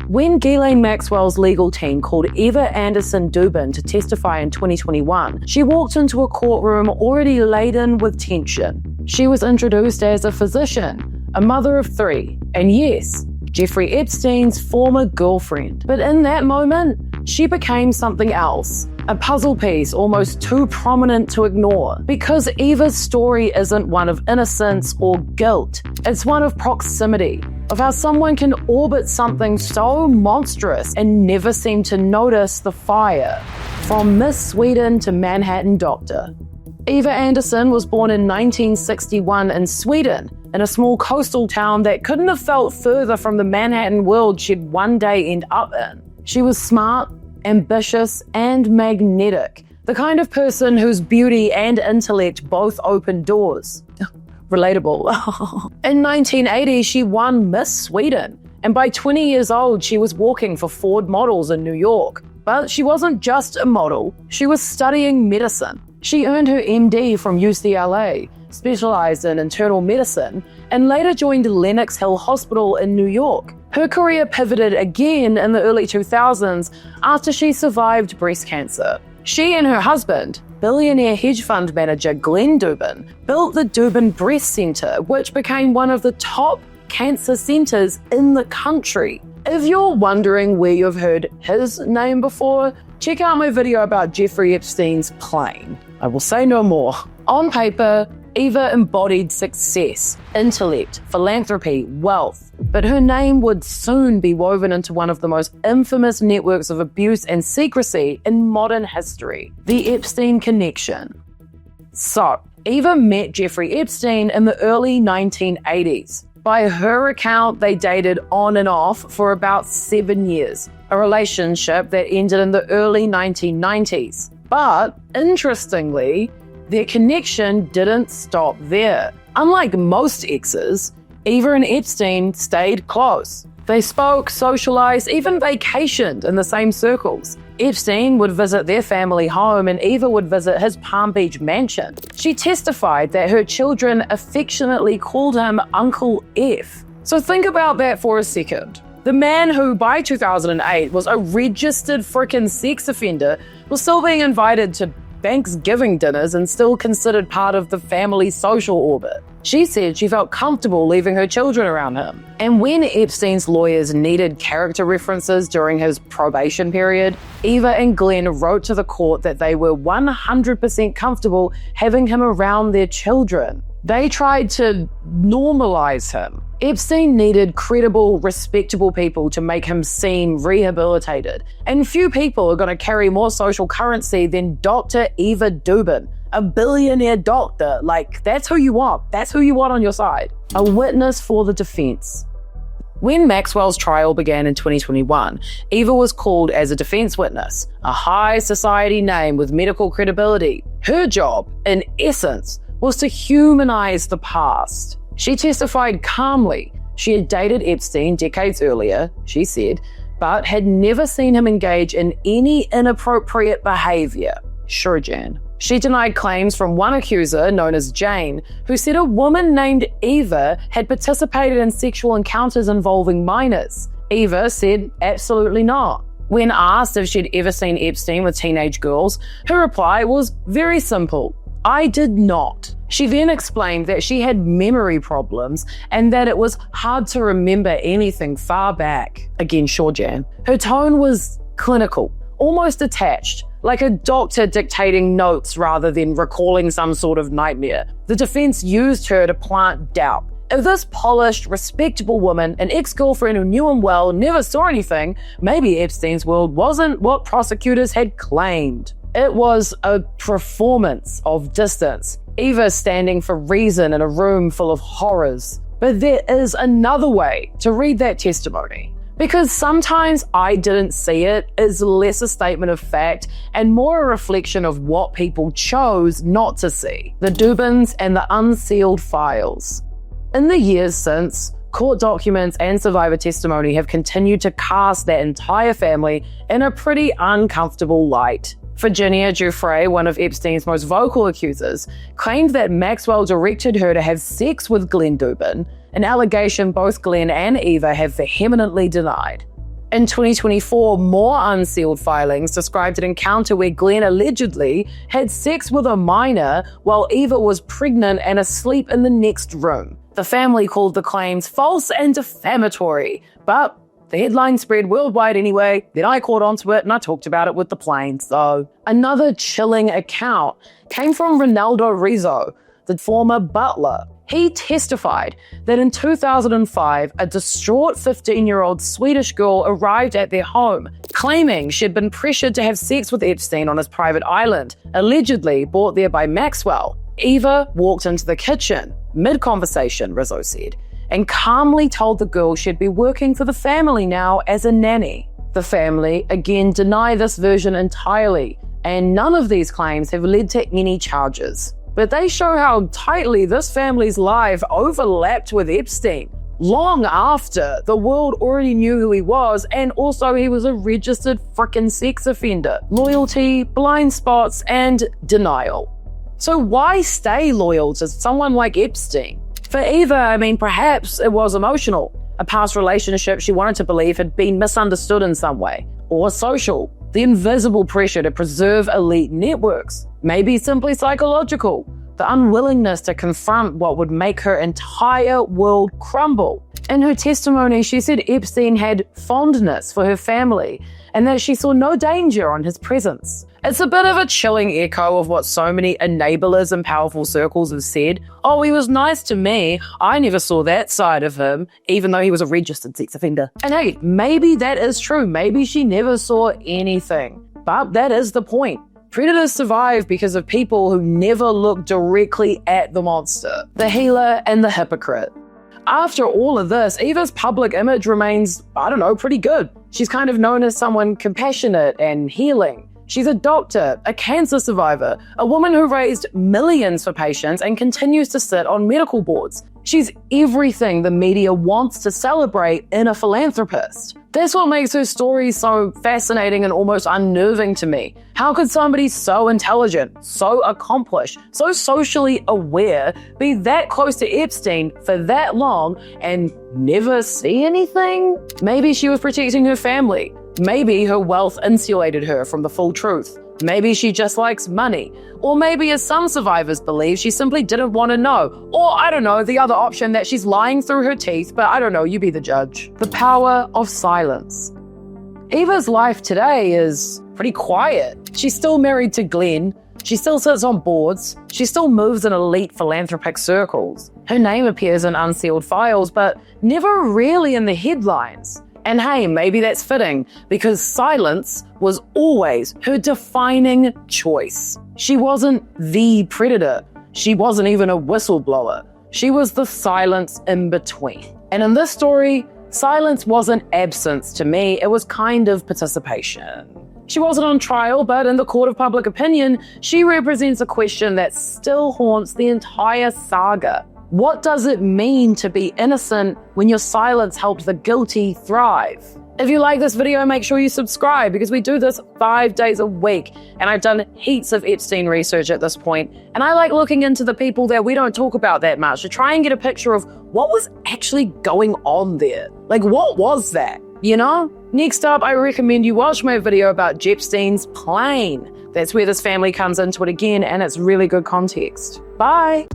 When Ghislaine Maxwell's legal team called Eva Andersson-Dubin to testify in 2021, she walked into a courtroom already laden with tension. She was introduced as a physician, a mother of 3, and yes, Jeffrey Epstein's former girlfriend. But in that moment, she became something else. A puzzle piece almost too prominent to ignore. Because Eva's story isn't one of innocence or guilt. It's one of proximity, of how someone can orbit something so monstrous and never seem to notice the fire. From Miss Sweden to Manhattan doctor. Eva Andersson was born in 1961 in Sweden, in a small coastal town that couldn't have felt further from the Manhattan world she'd one day end up in. She was smart, ambitious, and magnetic. The kind of person whose beauty and intellect both opened doors. Relatable. In 1980, she won Miss Sweden, and by 20 years old, she was walking for Ford models in New York. But she wasn't just a model, she was studying medicine. She earned her MD from UCLA, specialized in internal medicine, and later joined Lenox Hill Hospital in New York. Her career pivoted again in the early 2000s after she survived breast cancer. She and her husband, billionaire hedge fund manager Ghislaine Dubin, built the Dubin Breast Center, which became one of the top cancer centers in the country. If you're wondering where you've heard his name before, check out my video about Jeffrey Epstein's plane. I will say no more. On paper, Eva embodied success, intellect, philanthropy, wealth, but her name would soon be woven into one of the most infamous networks of abuse and secrecy in modern history, the Epstein connection. So, Eva met Jeffrey Epstein in the early 1980s. By her account, they dated on and off for about 7 years, a relationship that ended in the early 1990s. But, interestingly, their connection didn't stop there. Unlike most exes, Eva and Epstein stayed close. They spoke, socialized, even vacationed in the same circles. Epstein would visit their family home and Eva would visit his Palm Beach mansion. She testified that her children affectionately called him Uncle F. So think about that for a second. The man who, by 2008, was a registered frickin' sex offender was still being invited to Thanksgiving dinners and still considered part of the family's social orbit. She said she felt comfortable leaving her children around him. And when Epstein's lawyers needed character references during his probation period, Eva and Glenn wrote to the court that they were 100% comfortable having him around their children. They tried to normalize him. Epstein needed credible, respectable people to make him seem rehabilitated. And few people are going to carry more social currency than Dr. Eva Dubin, a billionaire doctor. Like, that's who you want. That's who you want on your side. A witness for the defense. When Maxwell's trial began in 2021, Eva was called as a defense witness, a high society name with medical credibility. Her job, in essence, was to humanize the past. She testified calmly. She had dated Epstein decades earlier, she said, but had never seen him engage in any inappropriate behavior. Sure, Jan. She denied claims from one accuser, known as Jane, who said a woman named Eva had participated in sexual encounters involving minors. Eva said absolutely not. When asked if she'd ever seen Epstein with teenage girls, her reply was very simple. I did not. She then explained that she had memory problems and that it was hard to remember anything far back. Again, sure, Jan. Her tone was clinical, almost detached, like a doctor dictating notes rather than recalling some sort of nightmare. The defense used her to plant doubt. If this polished, respectable woman, an ex-girlfriend who knew him well, never saw anything, maybe Epstein's world wasn't what prosecutors had claimed. It was a performance of distance. Eva standing for reason in a room full of horrors. But there is another way to read that testimony. Because sometimes I didn't see it is less a statement of fact and more a reflection of what people chose not to see. The Dubins and the Unsealed files. In the years since, court documents and survivor testimony have continued to cast that entire family in a pretty uncomfortable light. Virginia Giuffre, one of Epstein's most vocal accusers, claimed that Maxwell directed her to have sex with Ghislaine Dubin, an allegation both Glenn and Eva have vehemently denied. In 2024, more Unsealed filings described an encounter where Glenn allegedly had sex with a minor while Eva was pregnant and asleep in the next room. The family called the claims false and defamatory, but the headline spread worldwide anyway. Then I caught onto it and I talked about it with the plane. So another chilling account came from Ronaldo Rizzo, the former butler. He testified that in 2005, a distraught 15-year-old Swedish girl arrived at their home, claiming she'd been pressured to have sex with Epstein on his private island, allegedly brought there by Maxwell. Eva walked into the kitchen, mid-conversation, Rizzo said, and calmly told the girl she'd be working for the family now as a nanny. The family, again, deny this version entirely, and none of these claims have led to any charges. But they show how tightly this family's life overlapped with Epstein, long after the world already knew who he was, and also he was a registered frickin' sex offender. Loyalty, blind spots, and denial. So why stay loyal to someone like Epstein? For Eva, perhaps it was emotional. A past relationship she wanted to believe had been misunderstood in some way. Or social. The invisible pressure to preserve elite networks. Maybe simply psychological. The unwillingness to confront what would make her entire world crumble. In her testimony, she said Epstein had fondness for her family and that she saw no danger on his presence. It's a bit of a chilling echo of what so many enablers in powerful circles have said. Oh, he was nice to me. I never saw that side of him, even though he was a registered sex offender. And hey, maybe that is true. Maybe she never saw anything. But that is the point. Predators survive because of people who never look directly at the monster, the healer and the hypocrite. After all of this, Eva's public image remains, pretty good. She's kind of known as someone compassionate and healing. She's a doctor, a cancer survivor, a woman who raised millions for patients and continues to sit on medical boards. She's everything the media wants to celebrate in a philanthropist. That's what makes her story so fascinating and almost unnerving to me. How could somebody so intelligent, so accomplished, so socially aware be that close to Epstein for that long and never see anything? Maybe she was protecting her family. Maybe her wealth insulated her from the full truth. Maybe she just likes money. Or maybe, as some survivors believe, she simply didn't want to know. Or, the other option that she's lying through her teeth, but you be the judge. The power of silence. Eva's life today is pretty quiet. She's still married to Glenn. She still sits on boards. She still moves in elite philanthropic circles. Her name appears in unsealed files, but never really in the headlines. And hey, maybe that's fitting, because silence was always her defining choice. She wasn't the predator. She wasn't even a whistleblower. She was the silence in between. And in this story, silence wasn't absence to me, it was kind of participation. She wasn't on trial, but in the court of public opinion, she represents a question that still haunts the entire saga. What does it mean to be innocent when your silence helps the guilty thrive? If you like this video, make sure you subscribe, because we do this 5 days a week, and I've done heaps of Epstein research at this point, and I like looking into the people that we don't talk about that much to try and get a picture of what was actually going on there. What was that? Next up, I recommend you watch my video about Epstein's plane. That's where this family comes into it again, and it's really good context. Bye!